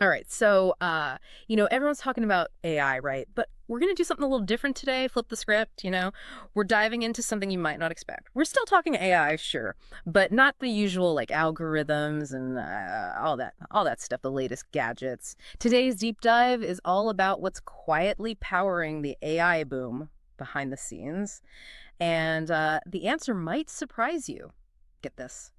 All right. So, everyone's talking about AI, right? But we're going to do something a little different today. Flip the script. We're diving into something you might not expect. We're still talking AI, sure, but not the usual like algorithms and all that stuff, the latest gadgets. Today's deep dive is all about what's quietly powering the AI boom behind the scenes. And the answer might surprise you. Get this.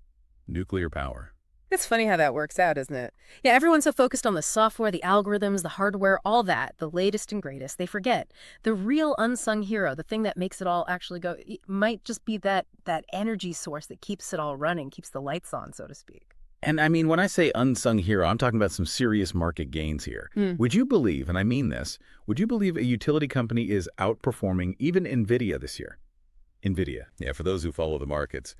Nuclear power. It's funny how that works out, isn't it? Yeah, everyone's so focused on the software, the algorithms, the hardware, all that, the latest and greatest. They forget the real unsung hero, the thing that makes it all actually go, it might just be that energy source that keeps it all running, keeps the lights on, so to speak. And I mean, when I say unsung hero, I'm talking about some serious market gains here. Hmm. Would you believe, and I mean this, would you believe a utility company is outperforming even Nvidia this year? Nvidia. Yeah, for those who follow the markets,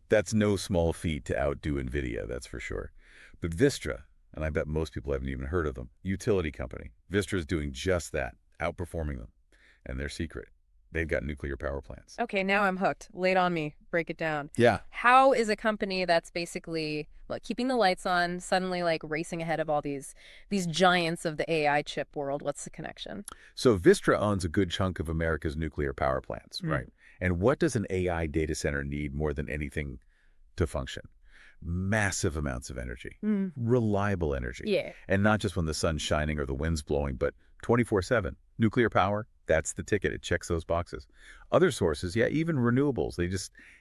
that's no small feat to outdo Nvidia, that's for sure. But Vistra, and I bet most people haven't even heard of them, utility company. Vistra is doing just that, outperforming them. And their secret, they've got nuclear power plants. Okay, now I'm hooked. Lay it on me. Break it down. Yeah. How is a company that's basically keeping the lights on suddenly like racing ahead of all these giants of the AI chip world? What's the connection? So Vistra owns a good chunk of America's nuclear power plants, Hmm. right? And what does an AI data center need more than anything to function? Massive amounts of energy, Hmm. reliable energy. Yeah. And not just when the sun's shining or the wind's blowing, but 24/7. Nuclear power, that's the ticket. It checks those boxes. Other sources, yeah, even renewables,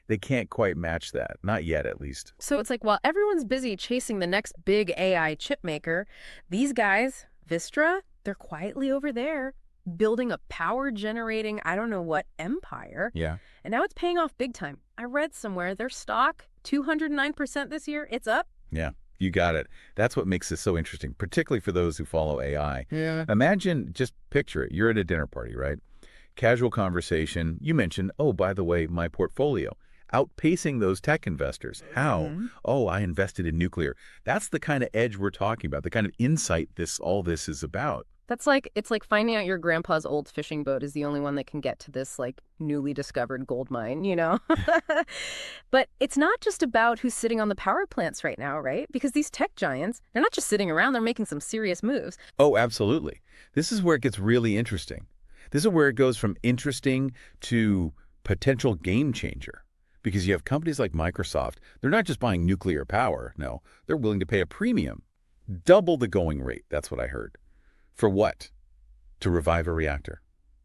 they can't quite match that. Not yet, at least. So it's like while everyone's busy chasing the next big AI chip maker, these guys, Vistra, they're quietly over there building a power generating, I don't know what, empire. Yeah. And now it's paying off big time. I read somewhere their stock, 209% this year. It's up. Yeah, you got it. That's what makes this so interesting, particularly for those who follow AI. Yeah. Imagine, just picture it. You're at a dinner party, right? Casual conversation. You mentioned, oh, by the way, my portfolio. Outpacing those tech investors. How? Hmm. Oh, I invested in nuclear. That's the kind of edge we're talking about, the kind of insight all this is about. It's like finding out your grandpa's old fishing boat is the only one that can get to this like newly discovered gold mine. But it's not just about who's sitting on the power plants right now, right? Because these tech giants, they're not just sitting around, they're making some serious moves. Oh, absolutely. This is where it gets really interesting. This is where it goes from interesting to potential game changer. Because you have companies like Microsoft, they're not just buying nuclear power. No, they're willing to pay a premium. Double the going rate, that's what I heard. For what? To revive a reactor.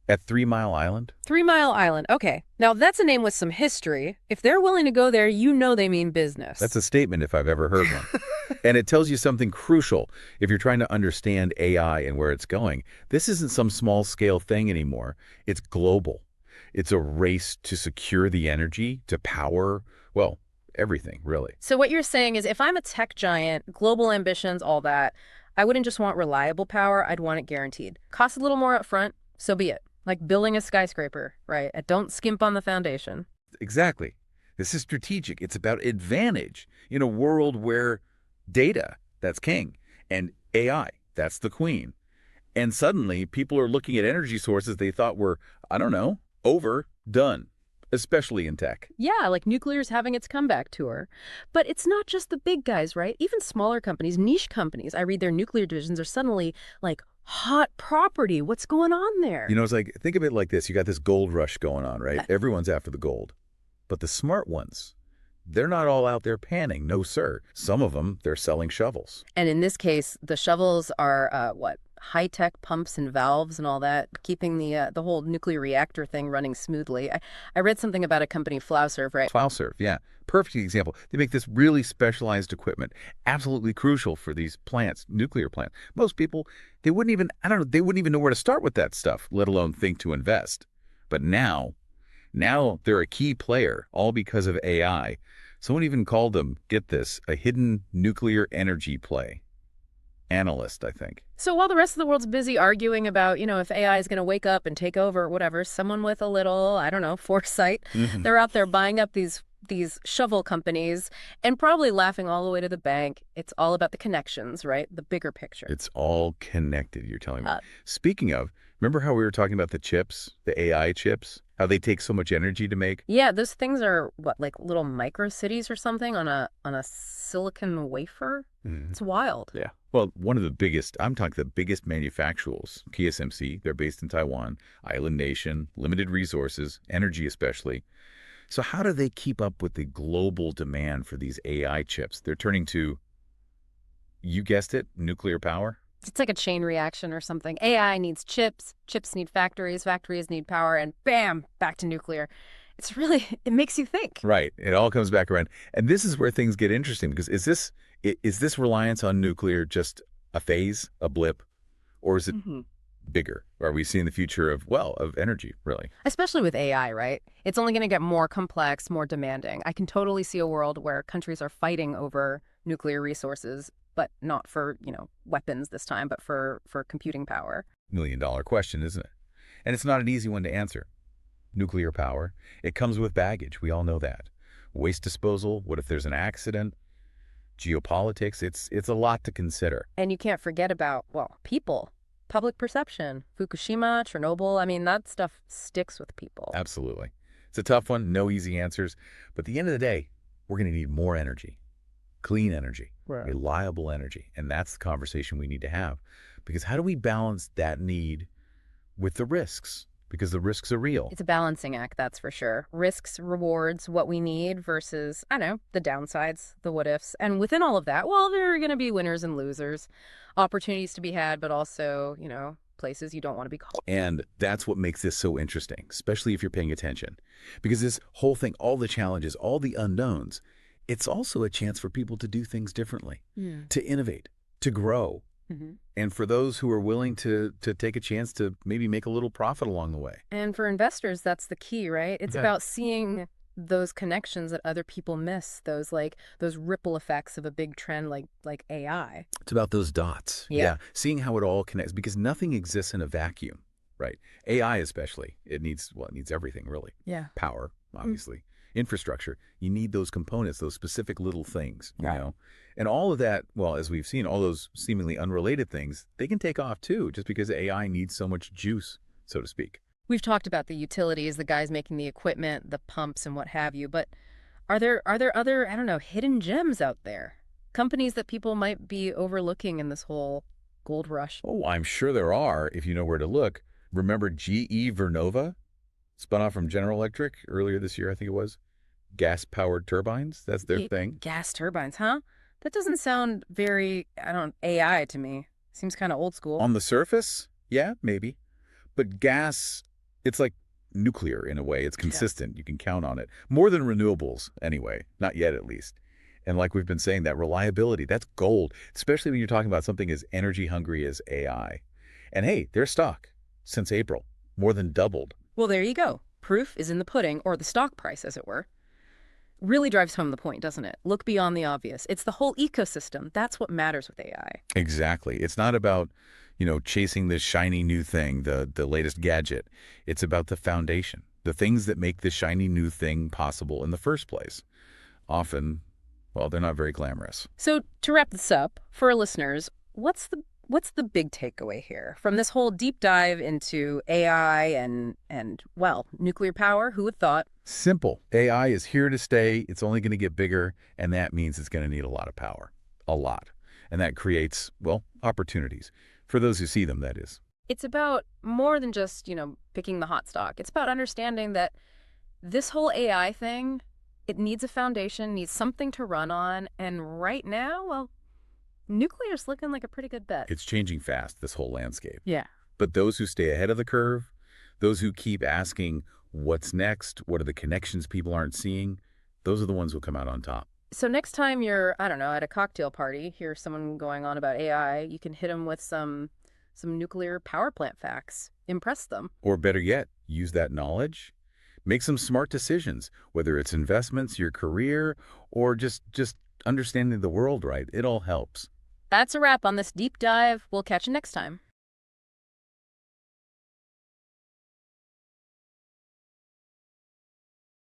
At 3 Mile Island? 3 Mile Island. Okay. Now that's a name with some history. If they're willing to go there, they mean business. That's a statement if I've ever heard one. And it tells you something crucial if you're trying to understand AI and where it's going. This isn't some small-scale thing anymore. It's global. It's a race to secure the energy, to power, well, everything, really. So what you're saying is if I'm a tech giant, global ambitions, all that, I wouldn't just want reliable power, I'd want it guaranteed. Costs a little more up front, so be it. Like building a skyscraper, right? And don't skimp on the foundation. Exactly. This is strategic. It's about advantage in a world where data, that's king, and AI, that's the queen. And suddenly, people are looking at energy sources they thought were, I don't know, overdone, especially in tech. Yeah, like nuclear's having its comeback tour. But it's not just the big guys, right? Even smaller companies, niche companies, I read their nuclear divisions are suddenly like hot property. What's going on there? It's like, think of it like this. You got this gold rush going on, right? Everyone's after the gold. But the smart ones, they're not all out there panning. No, sir. Some of them, they're selling shovels. And in this case, the shovels are what? High-tech pumps and valves and all that, keeping the whole nuclear reactor thing running smoothly. I read something about a company, Flowserve, right? FileServe, yeah. Perfect example. They make this really specialized equipment, absolutely crucial for these plants, nuclear plants. Most people, they wouldn't even, they wouldn't even know where to start with that stuff, let alone think to invest. But now they're a key player, all because of AI. Someone even called them, get this, a hidden nuclear energy play. Analyst, I think. So while the rest of the world's busy arguing about, if AI is going to wake up and take over or whatever, someone with a little, I don't know, foresight, they're out there buying up these shovel companies and probably laughing all the way to the bank. It's all about the connections, right? The bigger picture. It's all connected, you're telling me. Uh, Speaking of, remember how we were talking about the chips, the AI chips, how they take so much energy to make? Yeah, those things are what, like little micro cities or something on a silicon wafer? Mhm. It's wild. Yeah, Well, one of the biggest, I'm talking the biggest manufacturers, TSMC, they're based in Taiwan, island nation, limited resources, energy especially. So how do they keep up with the global demand for these AI chips? They're turning to, you guessed it, nuclear power? It's like a chain reaction or something. AI needs chips, chips need factories, factories need power, and bam, back to nuclear. It's really, it makes you think. Right. It all comes back around. And this is where things get interesting because is this reliance on nuclear just a phase, a blip, or is it hmm bigger? Are we seeing the future of, well, of energy, really? Especially with AI, right? It's only going to get more complex, more demanding. I can totally see a world where countries are fighting over nuclear resources, but not for, weapons this time, but for computing power. $1 million question, isn't it? And it's not an easy one to answer. Nuclear power, it comes with baggage. We all know that. Waste disposal, what if there's an accident? Geopolitics, it's a lot to consider. And you can't forget about, well, people, public perception, Fukushima, Chernobyl. I mean, that stuff sticks with people. Absolutely. It's a tough one, no easy answers. But at the end of the day, we're going to need more energy, clean energy, Right. reliable energy. And that's the conversation we need to have. Because how do we balance that need with the risks? Because the risks are real. It's a balancing act, that's for sure. Risks, rewards, what we need versus, I don't know, the downsides, the what ifs. And within all of that, well, there are going to be winners and losers, opportunities to be had, but also, places you don't want to be called. And that's what makes this so interesting, especially if you're paying attention. Because this whole thing, all the challenges, all the unknowns, it's also a chance for people to do things differently, Yeah. to innovate, to grow. hmm And for those who are willing to take a chance to maybe make a little profit along the way. And for investors, that's the key, right? It's Okay. about seeing those connections that other people miss, those ripple effects of a big trend like AI. It's about those dots. Yeah. Seeing how it all connects because nothing exists in a vacuum, right? AI especially, it needs everything really. Yeah. Power, obviously. Infrastructure. You need those components, those specific little things, you Right. know? And all of that, well, as we've seen, all those seemingly unrelated things, they can take off too, just because AI needs so much juice, so to speak. We've talked about the utilities, the guys making the equipment, the pumps and what have you, but are there other, I don't know, hidden gems out there? Companies that people might be overlooking in this whole gold rush? Oh, I'm sure there are, if you know where to look. Remember GE Vernova? Spun off from General Electric earlier this year, I think it was. Gas-powered turbines, that's their thing. Gas turbines, huh? That doesn't sound very, I don't, AI to me. Seems kind of old school. On the surface, yeah, maybe. But gas, it's like nuclear in a way. It's consistent. You can count on it. More than renewables, anyway. Not yet, at least. And like we've been saying, that reliability, that's gold, especially when you're talking about something as energy hungry as AI. And hey, their stock, since April, more than doubled. Well, there you go. Proof is in the pudding, or the stock price, as it were. Really drives home the point, doesn't it? Look beyond the obvious. It's the whole ecosystem. That's what matters with AI. Exactly. It's not about, chasing this shiny new thing, the latest gadget. It's about the foundation, the things that make the shiny new thing possible in the first place. Often, well, they're not very glamorous. So to wrap this up, for our listeners, what's the big takeaway here from this whole deep dive into AI and well, nuclear power? Who would thought? Simple. AI is here to stay. It's only going to get bigger, and that means it's going to need a lot of power. A lot. And that creates, well, opportunities. For those who see them, that is. It's about more than just, picking the hot stock. It's about understanding that this whole AI thing, it needs a foundation, needs something to run on, and right now, well, nuclear's looking like a pretty good bet. It's changing fast, this whole landscape. Yeah. But those who stay ahead of the curve, those who keep asking, what's next? What are the connections people aren't seeing? Those are the ones who come out on top. So next time you're, I don't know, at a cocktail party, hear someone going on about AI, you can hit them with some nuclear power plant facts. Impress them. Or better yet, use that knowledge. Make some smart decisions, whether it's investments, your career, or just understanding the world right. It all helps. That's a wrap on this deep dive. We'll catch you next time.